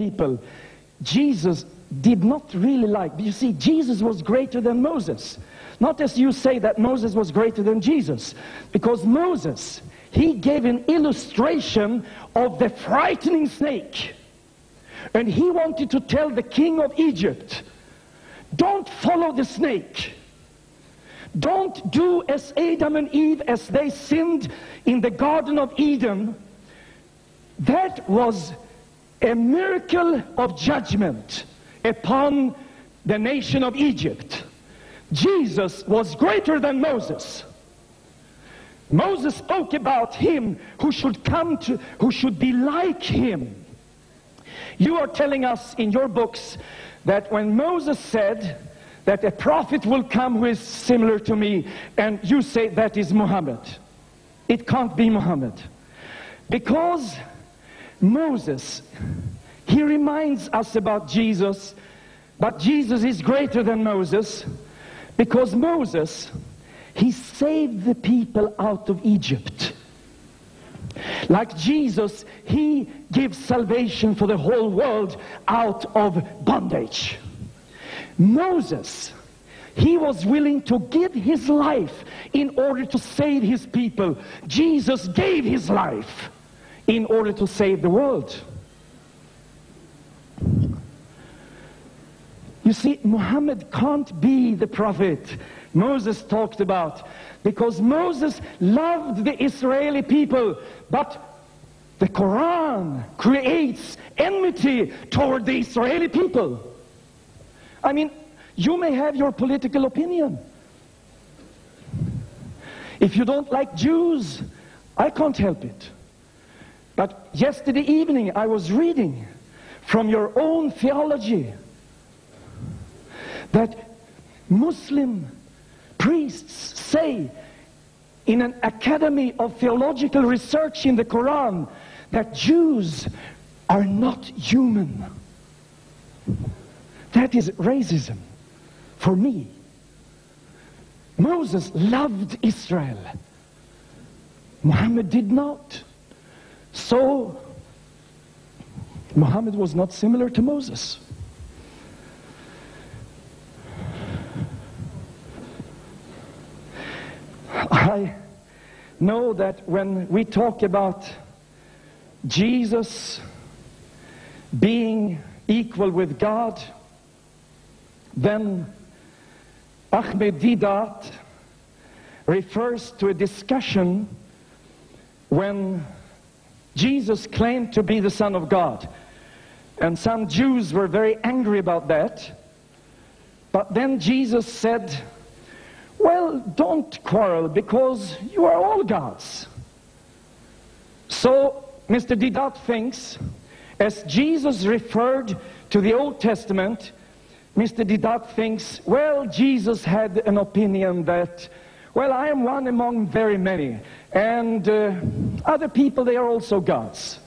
people Jesus did not really like. You see, Jesus was greater than Moses. Not as you say that Moses was greater than Jesus. Because Moses, he gave an illustration of the frightening snake. And he wanted to tell the king of Egypt, don't follow the snake. Don't do as Adam and Eve, as they sinned in the Garden of Eden. That was a miracle of judgment upon the nation of Egypt. Jesus was greater than Moses. Moses spoke about him who should come to, who should be like him. You are telling us in your books that when Moses said that a prophet will come who is similar to me, and you say that is Muhammad. It can't be Muhammad. Because Moses, he reminds us about Jesus, but Jesus is greater than Moses, because Moses, he saved the people out of Egypt. Like Jesus, he gives salvation for the whole world out of bondage. Moses, he was willing to give his life in order to save his people. Jesus gave his life in order to save the world. You see, Muhammad can't be the prophet Moses talked about, because Moses loved the Israeli people, but the Quran creates enmity toward the Israeli people. I mean, you may have your political opinion. If you don't like Jews, I can't help it. But yesterday evening I was reading from your own theology that Muslim priests say in an academy of theological research in the Quran that Jews are not human. That is racism for me. Moses loved Israel. Muhammad did not. So Muhammad was not similar to Moses. I know that when we talk about Jesus being equal with God, then Ahmed Deedat refers to a discussion when Jesus claimed to be the Son of God. And some Jews were very angry about that. But then Jesus said, well, don't quarrel, because you are all gods. So Mr. Deedat thinks, as Jesus referred to the Old Testament, Mr. Deedat thinks, well, Jesus had an opinion that, well, I am one among very many, and other people, they are also gods.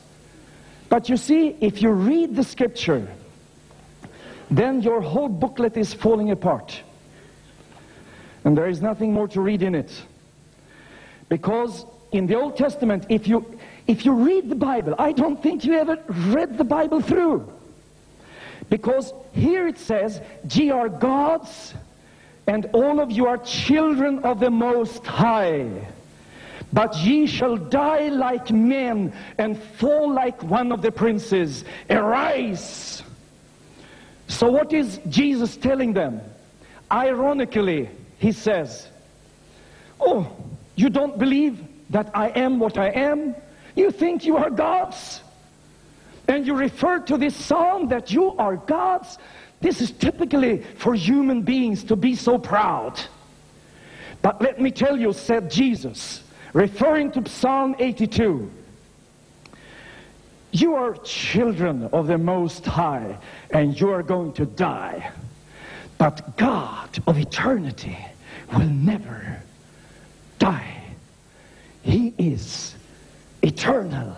But you see, if you read the scripture, then your whole booklet is falling apart. And there is nothing more to read in it. Because in the Old Testament, if you read the Bible, I don't think you ever read the Bible through. Because here it says, ye are gods, and all of you are children of the Most High. But ye shall die like men, and fall like one of the princes. Arise! So what is Jesus telling them? Ironically, he says, oh, you don't believe that I am what I am? You think you are gods? And you refer to this psalm that you are gods? This is typically for human beings to be so proud. But let me tell you, said Jesus, referring to Psalm 82, you are children of the Most High, and you are going to die. But God of eternity will never die. He is eternal.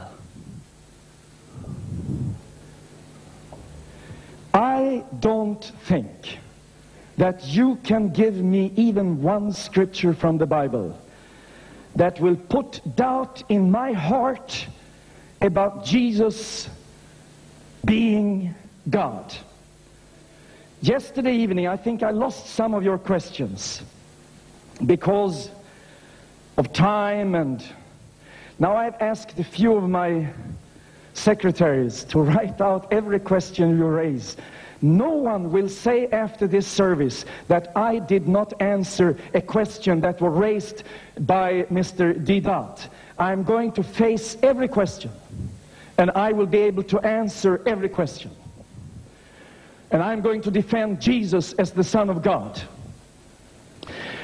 I don't think that you can give me even one scripture from the Bible that will put doubt in my heart about Jesus being God. Yesterday evening, I think I lost some of your questions because of time, and now I've asked a few of my secretaries to write out every question you raise. No one will say after this service that I did not answer a question that was raised by Mr. Deedat. I'm going to face every question, and I will be able to answer every question. And I'm going to defend Jesus as the Son of God.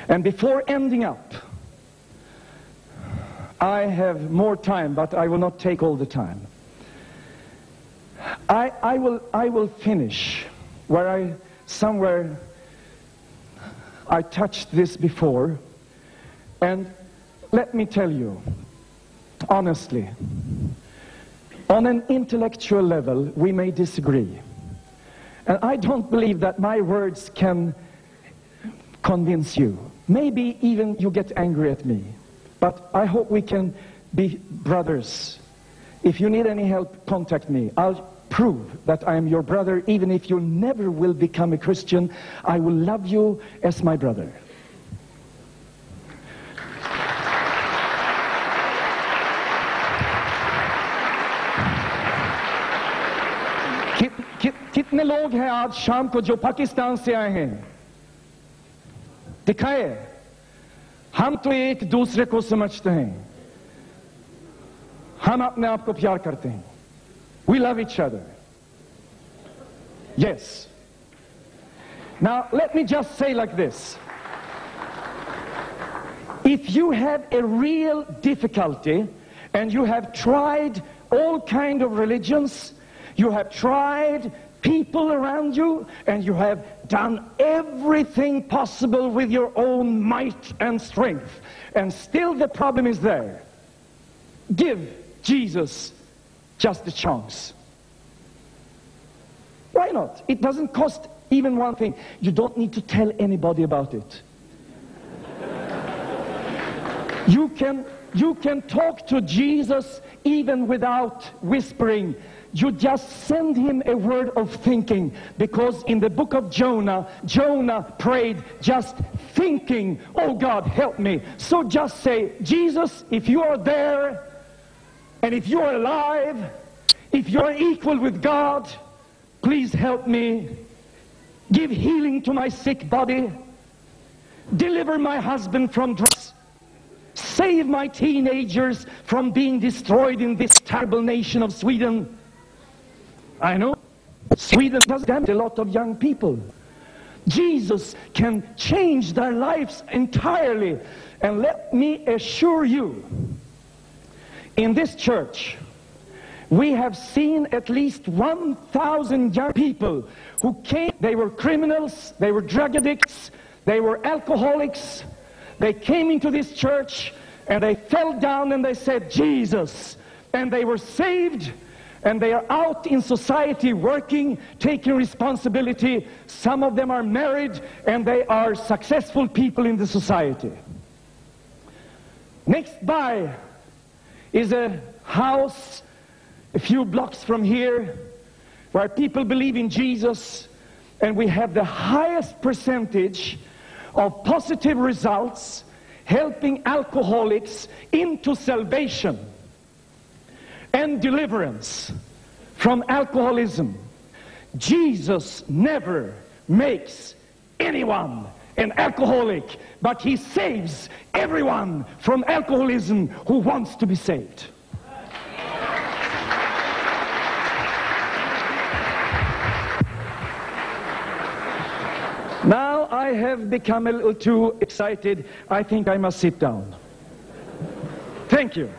And before ending up, I have more time, but I will not take all the time. I will finish where somewhere I touched this before. And let me tell you, honestly, on an intellectual level, we may disagree. And I don't believe that my words can convince you. Maybe even you get angry at me. But I hope we can be brothers. If you need any help, contact me. I'll prove that I am your brother. Even if you never will become a Christian, I will love you as my brother. कितने लोग हैं आज शाम को जो पाकिस्तान से आए हैं? दिखाए, हम तो एक दूसरे को समझते हैं, हम अपने आप को प्यार करते हैं. We love each other. Yes. Now let me just say like this. If you have a real difficulty and you have tried all kind of religions, you have tried people around you, and you have done everything possible with your own might and strength, and still the problem is there, give Jesus just a chance. Why not? It doesn't cost even one thing. You don't need to tell anybody about it. You can talk to Jesus even without whispering. You just send him a word of thinking, because in the book of Jonah, Jonah prayed just thinking, oh God, help me. So just say, Jesus, if you are there, and if you are alive, if you are equal with God, please help me. Give healing to my sick body. Deliver my husband from drugs. Save my teenagers from being destroyed in this terrible nation of Sweden. I know Sweden does damage a lot of young people. Jesus can change their lives entirely. And let me assure you, in this church, we have seen at least 1,000 young people who came. They were criminals, they were drug addicts, they were alcoholics. They came into this church and they fell down and they said, Jesus, and they were saved. And they are out in society working, taking responsibility. Some of them are married, and they are successful people in the society. Next by is a house a few blocks from here where people believe in Jesus, and we have the highest percentage of positive results helping alcoholics into salvation and deliverance from alcoholism. Jesus never makes anyone an alcoholic, but he saves everyone from alcoholism who wants to be saved. Now I have become a little too excited. I think I must sit down. Thank you.